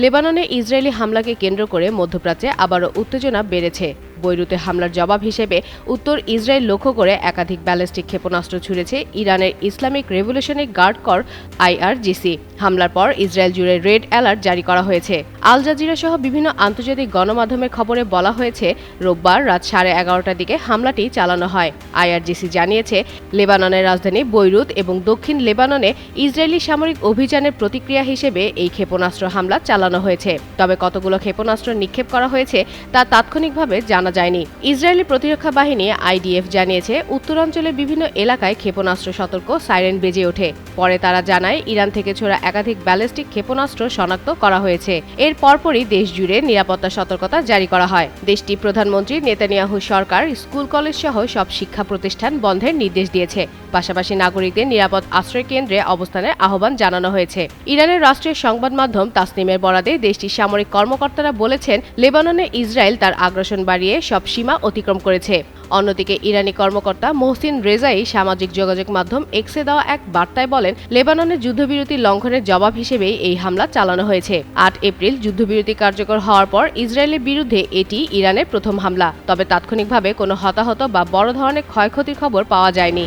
লেবাননে ইসরায়েলি হামলাকে কেন্দ্র করে মধ্যপ্রাচ্যে আবারও উত্তেজনা বেড়েছে। বৈরুতে হামলার জবাব হিসেবে উত্তর ইসরায়েল লক্ষ্য করে একাধিক ব্যালিস্টিক ক্ষেপণাস্ত্র ছুড়েছে ইরানের ইসলামিক রেভলিউশনারি গার্ড কর IRGC। হামলার পর ইসরায়েল জুড়ে রেড অ্যালার্ট জারি করা হয়েছে। আল জাজিরা সহ বিভিন্ন আন্তর্জাতিক গণমাধ্যমের খবরে বলা হয়েছে, রোববার রাত 11:30টার দিকে হামলাটি চালানো হয়। IRGC জানিয়েছে, লেবাননের রাজধানী বৈরুত এবং দক্ষিণ লেবাননে ইসরায়েলি সামরিক অভিযানের প্রতিক্রিয়া হিসেবে এই ক্ষেপণাস্ত্র হামলা চালানো হয়েছে। তবে কতগুলো ক্ষেপণাস্ত্র নিক্ষেপ করা হয়েছে তা তাৎক্ষণিকভাবে জানা যায়নি। ইসরায়েলি প্রতিরক্ষা বাহিনী IDF জানিয়েছে, উত্তরাঞ্চলের বিভিন্ন এলাকায় ক্ষেপণাস্ত্র সতর্ক সাইরেন বেজে ওঠে। পরে তারা জানায়, ইরান থেকে ছোড়া একাধিক ব্যালিস্টিক ক্ষেপণাস্ত্র শনাক্ত করা হয়েছে। এর পরপরই দেশ জুড়ে নিরাপত্তা সতর্কতা জারি করা হয়। দেশটির প্রধানমন্ত্রী নেতানিয়াহু সরকার স্কুল কলেজ সহ সব শিক্ষা প্রতিষ্ঠান বন্ধের নির্দেশ দিয়েছে। পাশাপাশি নাগরিকদের নিরাপদ আশ্রয় কেন্দ্রে অবস্থানের আহ্বান জানানো হয়েছে। ইরানের রাষ্ট্রীয় সংবাদ মাধ্যম তাসনিমের বরাদে দেশটির সামরিক কর্মকর্তারা বলেছেন, লেবাননে ইসরায়েল তার আগ্রাসন বাড়িয়ে সব সীমা অতিক্রম করেছে। অন্যদিকে ইরানি কর্মকর্তা মোহসিন রেজাই সামাজিক যোগাযোগ মাধ্যম এক্সে দেওয়া এক বার্তায় বলেন, লেবাননের যুদ্ধবিরতি লঙ্ঘনের জবাব হিসেবেই এই হামলা চালানো হয়েছে। 8 এপ্রিল যুদ্ধবিরতি কার্যকর হওয়ার পর ইসরায়েলের বিরুদ্ধে এটি ইরানের প্রথম হামলা। তবে তাৎক্ষণিকভাবে কোনো হতাহত বা বড় ধরনের ক্ষয়ক্ষতির খবর পাওয়া যায়নি।